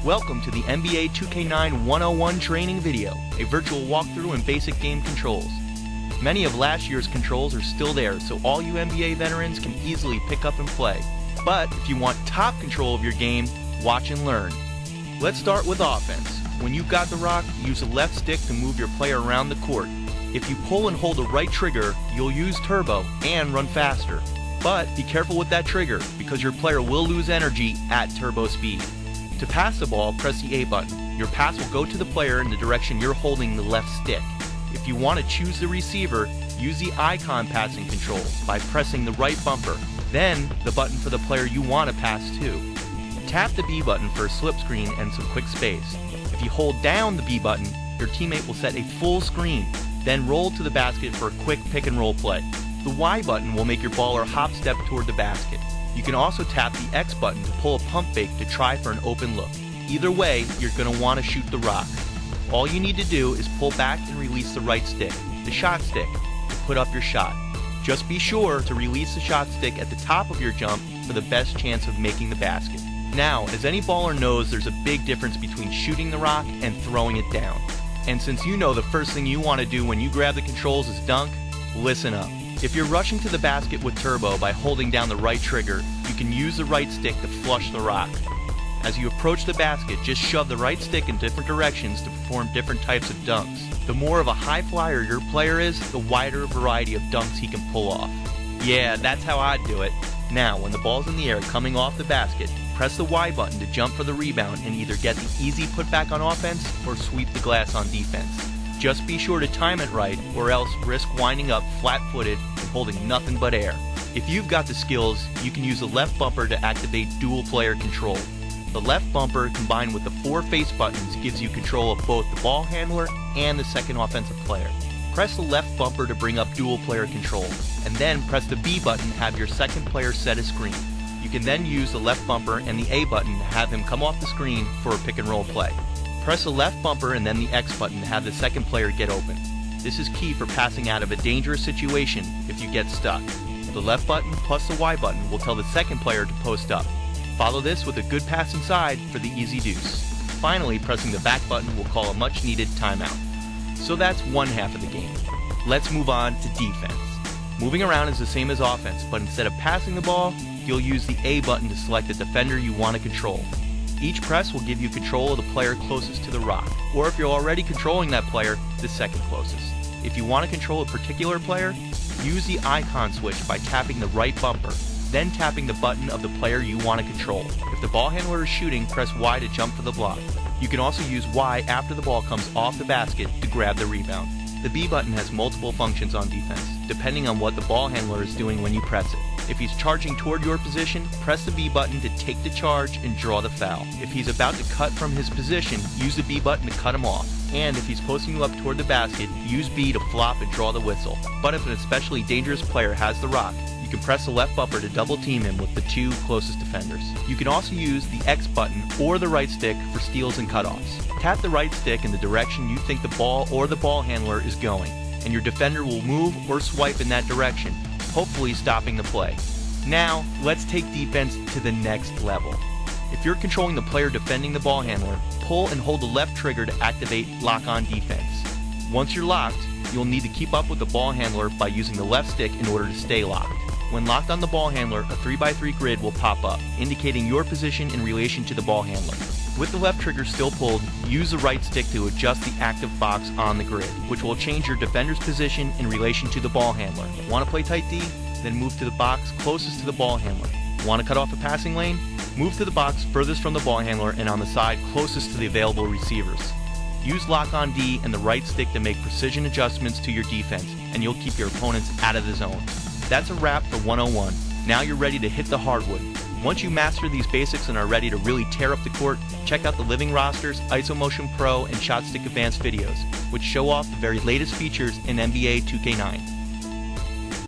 Welcome to the NBA 2K9 101 training video, a virtual walkthrough and basic game controls. Many of last year's controls are still there, so all you NBA veterans can easily pick up and play. But if you want top control of your game, watch and learn. Let's start with offense. When you've got the rock, use the left stick to move your player around the court. If you pull and hold the right trigger, you'll use turbo and run faster. But be careful with that trigger, because your player will lose energy at turbo speed. To pass the ball, press the A button. Your pass will go to the player in the direction you're holding the left stick. If you want to choose the receiver, use the icon passing control by pressing the right bumper, then the button for the player you want to pass to. Tap the B button for a slip screen and some quick space. If you hold down the B button, your teammate will set a full screen, then roll to the basket for a quick pick and roll play. The Y button will make your baller hop step toward the basket. You can also tap the X button to pull a pump fake to try for an open look. Either way, you're going to want to shoot the rock. All you need to do is pull back and release the right stick, the shot stick, to put up your shot. Just be sure to release the shot stick at the top of your jump for the best chance of making the basket. Now, as any baller knows, there's a big difference between shooting the rock and throwing it down. And since you know the first thing you want to do when you grab the controls is dunk, listen up. If you're rushing to the basket with turbo by holding down the right trigger, you can use the right stick to flush the rock. As you approach the basket, just shove the right stick in different directions to perform different types of dunks. The more of a high flyer your player is, the wider variety of dunks he can pull off. Yeah, that's how I'd do it. Now, when the ball's in the air coming off the basket, press the Y button to jump for the rebound and either get the easy putback on offense or sweep the glass on defense. Just be sure to time it right, or else risk winding up flat-footed and holding nothing but air. If you've got the skills, you can use the left bumper to activate dual player control. The left bumper combined with the 4 face buttons gives you control of both the ball handler and the second offensive player. Press the left bumper to bring up dual player control, and then press the B button to have your second player set a screen. You can then use the left bumper and the A button to have him come off the screen for a pick and roll play. Press the left bumper and then the X button to have the second player get open. This is key for passing out of a dangerous situation if you get stuck. The left button plus the Y button will tell the second player to post up. Follow this with a good pass inside for the easy deuce. Finally, pressing the back button will call a much needed timeout. So that's one half of the game. Let's move on to defense. Moving around is the same as offense, but instead of passing the ball, you'll use the A button to select the defender you want to control. Each press will give you control of the player closest to the rock, or if you're already controlling that player, the second closest. If you want to control a particular player, use the icon switch by tapping the right bumper, then tapping the button of the player you want to control. If the ball handler is shooting, press Y to jump for the block. You can also use Y after the ball comes off the basket to grab the rebound. The B button has multiple functions on defense, depending on what the ball handler is doing when you press it. If he's charging toward your position, press the B button to take the charge and draw the foul. If he's about to cut from his position, use the B button to cut him off. And if he's posting you up toward the basket, use B to flop and draw the whistle. But if an especially dangerous player has the rock, you can press the left bumper to double team him with the 2 closest defenders. You can also use the X button or the right stick for steals and cutoffs. Tap the right stick in the direction you think the ball or the ball handler is going, and your defender will move or swipe in that direction, hopefully stopping the play. Now, let's take defense to the next level. If you're controlling the player defending the ball handler, pull and hold the left trigger to activate lock-on defense. Once you're locked, you'll need to keep up with the ball handler by using the left stick in order to stay locked. When locked on the ball handler, a 3x3 grid will pop up, indicating your position in relation to the ball handler. With the left trigger still pulled, use the right stick to adjust the active box on the grid, which will change your defender's position in relation to the ball handler. Want to play tight D? Then move to the box closest to the ball handler. Want to cut off a passing lane? Move to the box furthest from the ball handler and on the side closest to the available receivers. Use lock on D and the right stick to make precision adjustments to your defense, and you'll keep your opponents out of the zone. That's a wrap for 101. Now you're ready to hit the hardwood. Once you master these basics and are ready to really tear up the court, check out the Living Rosters, IsoMotion Pro, and ShotStick Advanced videos, which show off the very latest features in NBA 2K9.